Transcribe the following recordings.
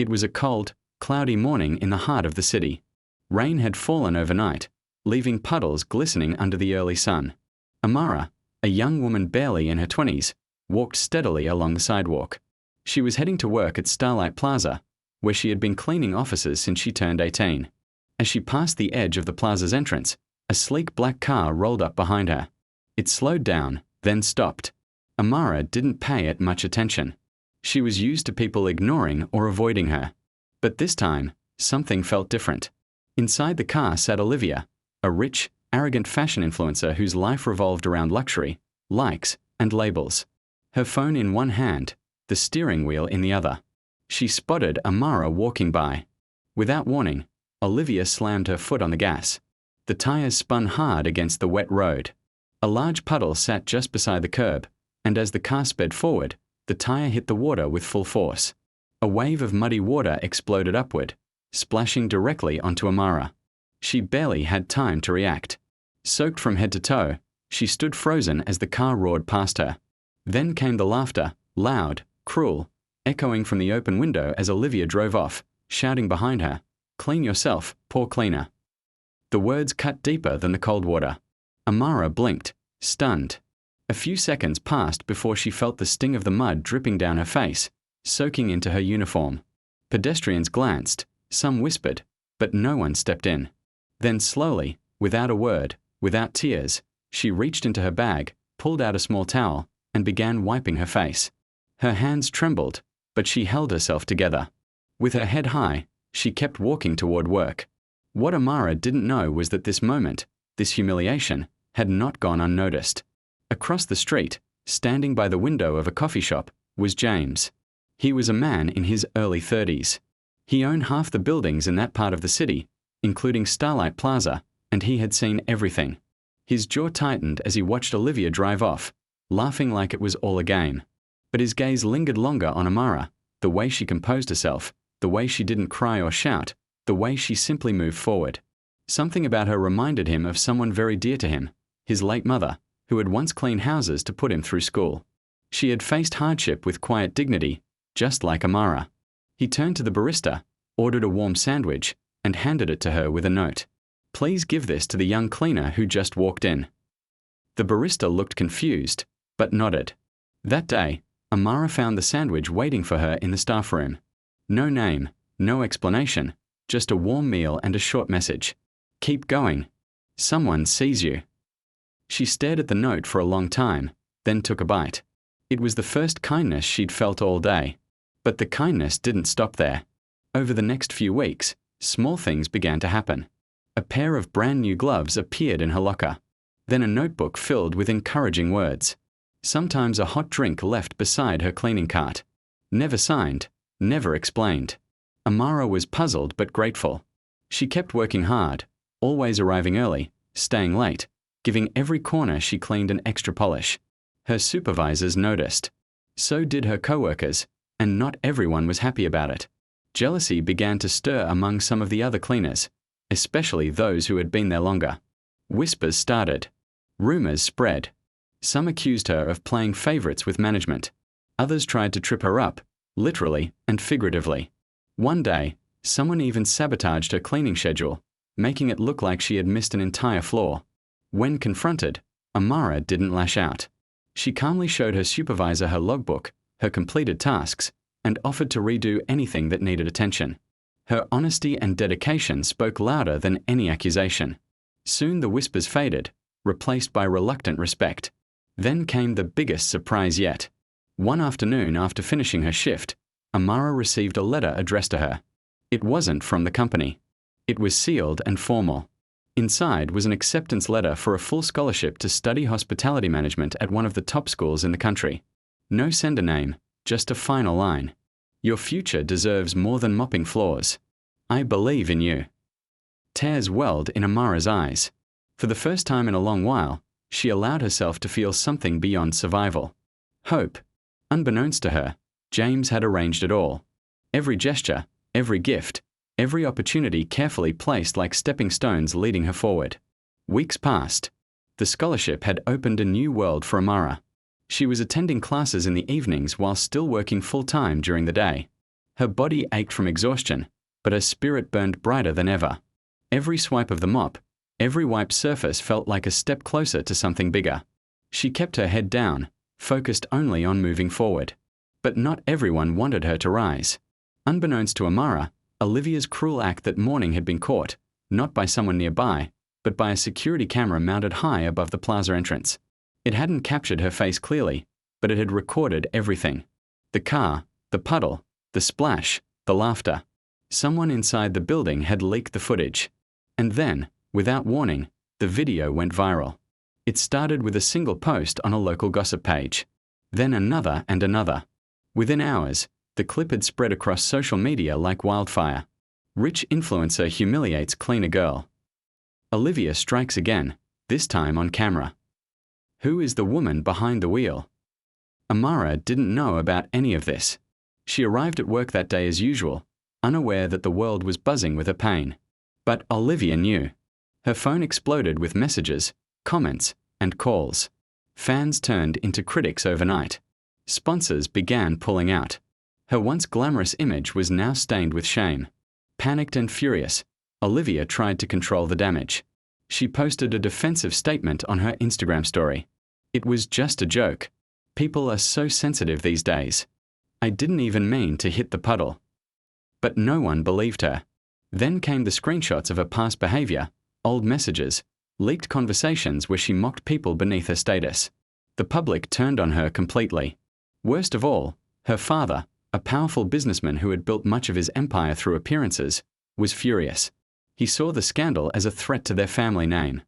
It was a cold, cloudy morning in the heart of the city. Rain had fallen overnight, leaving puddles glistening under the early sun. Amara, a young woman barely in her 20s, walked steadily along the sidewalk. She was heading to work at Starlight Plaza, where she had been cleaning offices since she turned 18. As she passed the edge of the plaza's entrance, a sleek black car rolled up behind her. It slowed down, then stopped. Amara didn't pay it much attention. She was used to people ignoring or avoiding her. But this time, something felt different. Inside the car sat Olivia, a rich, arrogant fashion influencer whose life revolved around luxury, likes, and labels. Her phone in one hand, the steering wheel in the other. She spotted Amara walking by. Without warning, Olivia slammed her foot on the gas. The tires spun hard against the wet road. A large puddle sat just beside the curb, and as the car sped forward, the tire hit the water with full force. A wave of muddy water exploded upward, splashing directly onto Amara. She barely had time to react. Soaked from head to toe, she stood frozen as the car roared past her. Then came the laughter, loud, cruel, echoing from the open window as Olivia drove off, shouting behind her, "Clean yourself, poor cleaner." The words cut deeper than the cold water. Amara blinked, stunned. A few seconds passed before she felt the sting of the mud dripping down her face, soaking into her uniform. Pedestrians glanced, some whispered, but no one stepped in. Then slowly, without a word, without tears, she reached into her bag, pulled out a small towel, and began wiping her face. Her hands trembled, but she held herself together. With her head high, she kept walking toward work. What Amara didn't know was that this moment, this humiliation, had not gone unnoticed. Across the street, standing by the window of a coffee shop, was James. He was a man in his early 30s. He owned half the buildings in that part of the city, including Starlight Plaza, and he had seen everything. His jaw tightened as he watched Olivia drive off, laughing like it was all a game. But his gaze lingered longer on Amara, the way she composed herself, the way she didn't cry or shout, the way she simply moved forward. Something about her reminded him of someone very dear to him, his late mother, who had once cleaned houses to put him through school. She had faced hardship with quiet dignity, just like Amara. He turned to the barista, ordered a warm sandwich, and handed it to her with a note. "Please give this to the young cleaner who just walked in." The barista looked confused, but nodded. That day, Amara found the sandwich waiting for her in the staff room. No name, no explanation, just a warm meal and a short message. "Keep going. Someone sees you." She stared at the note for a long time, then took a bite. It was the first kindness she'd felt all day. But the kindness didn't stop there. Over the next few weeks, small things began to happen. A pair of brand new gloves appeared in her locker. Then a notebook filled with encouraging words. Sometimes a hot drink left beside her cleaning cart. Never signed, never explained. Amara was puzzled but grateful. She kept working hard, always arriving early, staying late, giving every corner she cleaned an extra polish. Her supervisors noticed. So did her coworkers, and not everyone was happy about it. Jealousy began to stir among some of the other cleaners, especially those who had been there longer. Whispers started. Rumors spread. Some accused her of playing favorites with management. Others tried to trip her up, literally and figuratively. One day, someone even sabotaged her cleaning schedule, making it look like she had missed an entire floor. When confronted, Amara didn't lash out. She calmly showed her supervisor her logbook, her completed tasks, and offered to redo anything that needed attention. Her honesty and dedication spoke louder than any accusation. Soon the whispers faded, replaced by reluctant respect. Then came the biggest surprise yet. One afternoon after finishing her shift, Amara received a letter addressed to her. It wasn't from the company. It was sealed and formal. Inside was an acceptance letter for a full scholarship to study hospitality management at one of the top schools in the country. No sender name, just a final line. "Your future deserves more than mopping floors. I believe in you." Tears welled in Amara's eyes. For the first time in a long while, she allowed herself to feel something beyond survival. Hope. Unbeknownst to her, James had arranged it all. Every gesture, every gift, every opportunity carefully placed like stepping stones leading her forward. Weeks passed. The scholarship had opened a new world for Amara. She was attending classes in the evenings while still working full-time during the day. Her body ached from exhaustion, but her spirit burned brighter than ever. Every swipe of the mop, every wiped surface felt like a step closer to something bigger. She kept her head down, focused only on moving forward. But not everyone wanted her to rise. Unbeknownst to Amara, Olivia's cruel act that morning had been caught, not by someone nearby, but by a security camera mounted high above the plaza entrance. It hadn't captured her face clearly, but it had recorded everything. The car, the puddle, the splash, the laughter. Someone inside the building had leaked the footage. And then, without warning, the video went viral. It started with a single post on a local gossip page. Then another and another. Within hours, the clip had spread across social media like wildfire. Rich influencer humiliates cleaner girl. Olivia strikes again, this time on camera. Who is the woman behind the wheel? Amara didn't know about any of this. She arrived at work that day as usual, unaware that the world was buzzing with her pain. But Olivia knew. Her phone exploded with messages, comments, and calls. Fans turned into critics overnight. Sponsors began pulling out. Her once glamorous image was now stained with shame. Panicked and furious, Olivia tried to control the damage. She posted a defensive statement on her Instagram story. It was just a joke. People are so sensitive these days. I didn't even mean to hit the puddle. But no one believed her. Then came the screenshots of her past behavior, old messages, leaked conversations where she mocked people beneath her status. The public turned on her completely. Worst of all, her father, a powerful businessman who had built much of his empire through appearances, was furious. He saw the scandal as a threat to their family name.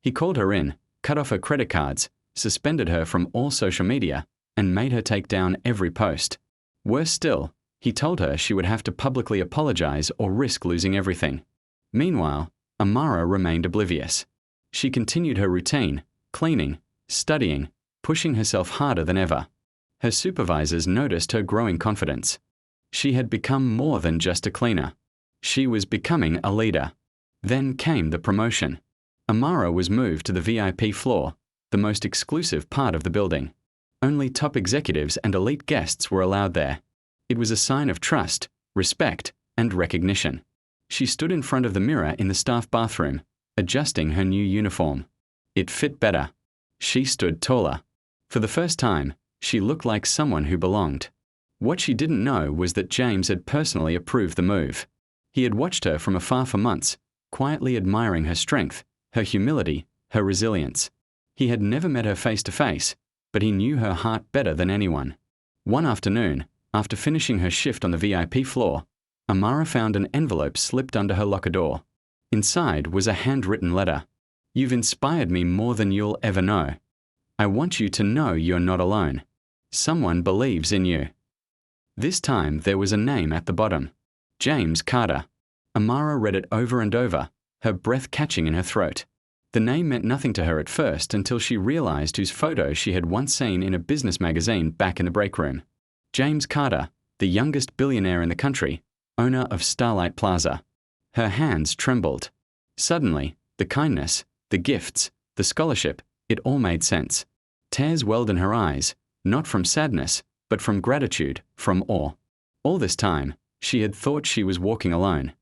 He called her in, cut off her credit cards, suspended her from all social media, and made her take down every post. Worse still, he told her she would have to publicly apologize or risk losing everything. Meanwhile, Amara remained oblivious. She continued her routine, cleaning, studying, pushing herself harder than ever. Her supervisors noticed her growing confidence. She had become more than just a cleaner. She was becoming a leader. Then came the promotion. Amara was moved to the VIP floor, the most exclusive part of the building. Only top executives and elite guests were allowed there. It was a sign of trust, respect, and recognition. She stood in front of the mirror in the staff bathroom, adjusting her new uniform. It fit better. She stood taller. For the first time, she looked like someone who belonged. What she didn't know was that James had personally approved the move. He had watched her from afar for months, quietly admiring her strength, her humility, her resilience. He had never met her face to face, but he knew her heart better than anyone. One afternoon, after finishing her shift on the VIP floor, Amara found an envelope slipped under her locker door. Inside was a handwritten letter. "You've inspired me more than you'll ever know. I want you to know you're not alone. Someone believes in you." This time there was a name at the bottom. James Carter. Amara read it over and over, her breath catching in her throat. The name meant nothing to her at first until she realized whose photo she had once seen in a business magazine back in the break room. James Carter, the youngest billionaire in the country, owner of Starlight Plaza. Her hands trembled. Suddenly, the kindness, the gifts, the scholarship, it all made sense. Tears welled in her eyes, not from sadness, but from gratitude, from awe. All this time, she had thought she was walking alone.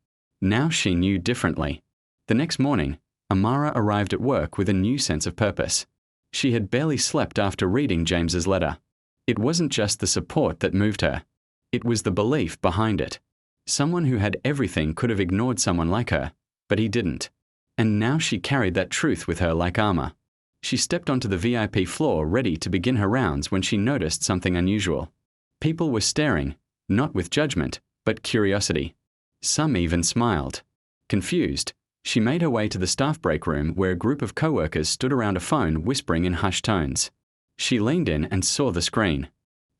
Now she knew differently. The next morning, Amara arrived at work with a new sense of purpose. She had barely slept after reading James's letter. It wasn't just the support that moved her. It was the belief behind it. Someone who had everything could have ignored someone like her, but he didn't. And now she carried that truth with her like armor. She stepped onto the VIP floor ready to begin her rounds when she noticed something unusual. People were staring, not with judgment, but curiosity. Some even smiled. Confused, she made her way to the staff break room where a group of co-workers stood around a phone whispering in hushed tones. She leaned in and saw the screen.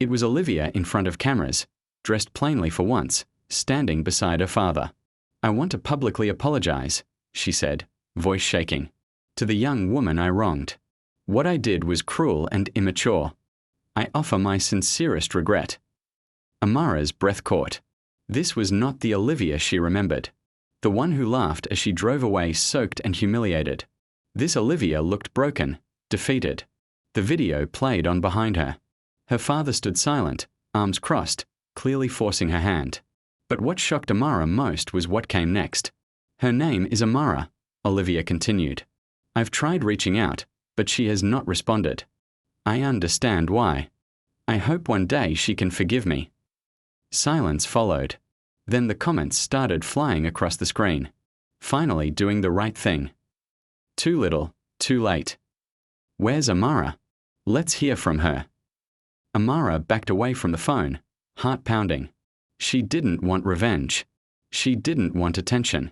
It was Olivia in front of cameras, dressed plainly for once, standing beside her father. "I want to publicly apologize," she said, voice shaking, "to the young woman I wronged. What I did was cruel and immature. I offer my sincerest regret." Amara's breath caught. This was not the Olivia she remembered. The one who laughed as she drove away soaked and humiliated. This Olivia looked broken, defeated. The video played on behind her. Her father stood silent, arms crossed, clearly forcing her hand. But what shocked Amara most was what came next. Her name is Amara, Olivia continued. I've tried reaching out, but she has not responded. I understand why. I hope one day she can forgive me. Silence followed. Then the comments started flying across the screen. Finally doing the right thing. Too little, too late. Where's Amara? Let's hear from her. Amara backed away from the phone, heart pounding. She didn't want revenge. She didn't want attention.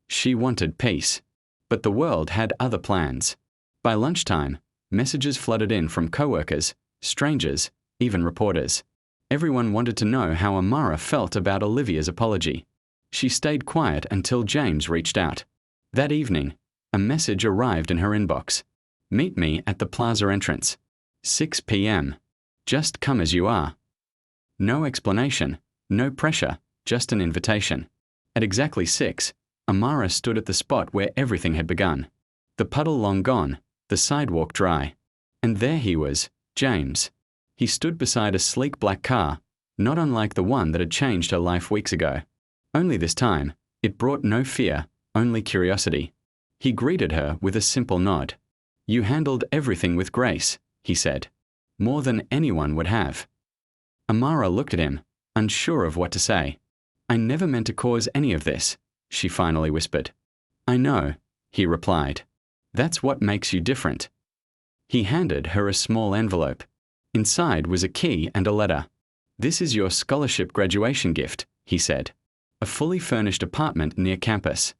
She wanted peace. But the world had other plans. By lunchtime, messages flooded in from coworkers, strangers, even reporters. Everyone wanted to know how Amara felt about Olivia's apology. She stayed quiet until James reached out. That evening, a message arrived in her inbox. Meet me at the plaza entrance. 6 p.m. Just come as you are. No explanation, no pressure, just an invitation. At exactly 6, Amara stood at the spot where everything had begun. The puddle long gone, the sidewalk dry. And there he was, James. He stood beside a sleek black car, not unlike the one that had changed her life weeks ago. Only this time, it brought no fear, only curiosity. He greeted her with a simple nod. You handled everything with grace, he said. More than anyone would have. Amara looked at him, unsure of what to say. I never meant to cause any of this, she finally whispered. I know, he replied. That's what makes you different. He handed her a small envelope. Inside was a key and a letter. This is your scholarship graduation gift, he said. A fully furnished apartment near campus.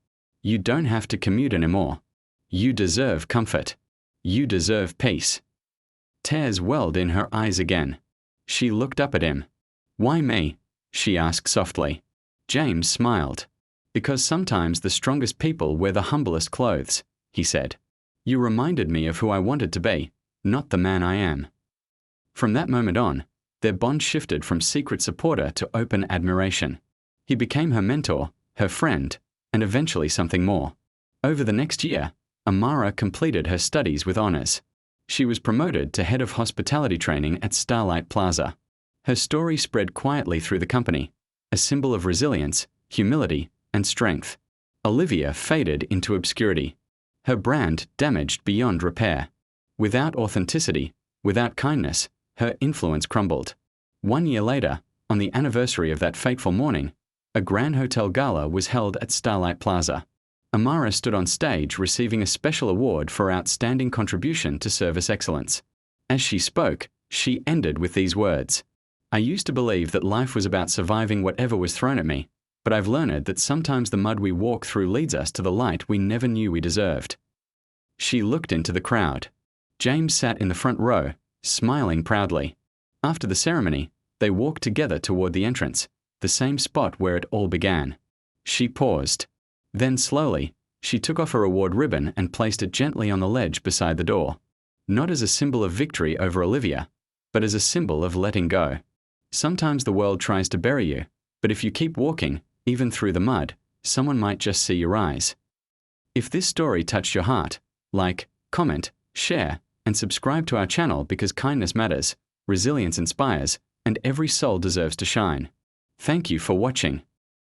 You don't have to commute anymore. You deserve comfort. You deserve peace. Tears welled in her eyes again. She looked up at him. Why me? She asked softly. James smiled. Because sometimes the strongest people wear the humblest clothes, he said. You reminded me of who I wanted to be, not the man I am. From that moment on, their bond shifted from secret supporter to open admiration. He became her mentor, her friend, and eventually something more. Over the next year, Amara completed her studies with honors. She was promoted to head of hospitality training at Starlight Plaza. Her story spread quietly through the company, a symbol of resilience, humility, and strength. Olivia faded into obscurity. Her brand damaged beyond repair. Without authenticity, without kindness, her influence crumbled. 1 year later, on the anniversary of that fateful morning, a grand hotel gala was held at Starlight Plaza. Amara stood on stage receiving a special award for outstanding contribution to service excellence. As she spoke, she ended with these words. I used to believe that life was about surviving whatever was thrown at me, but I've learned that sometimes the mud we walk through leads us to the light we never knew we deserved. She looked into the crowd. James sat in the front row, smiling proudly. After the ceremony, they walked together toward the entrance, the same spot where it all began. She paused. Then slowly, she took off her award ribbon and placed it gently on the ledge beside the door. Not as a symbol of victory over Olivia, but as a symbol of letting go. Sometimes the world tries to bury you, but if you keep walking, even through the mud, someone might just see your eyes. If this story touched your heart, like, comment, share, and subscribe to our channel because kindness matters, resilience inspires, and every soul deserves to shine. Thank you for watching.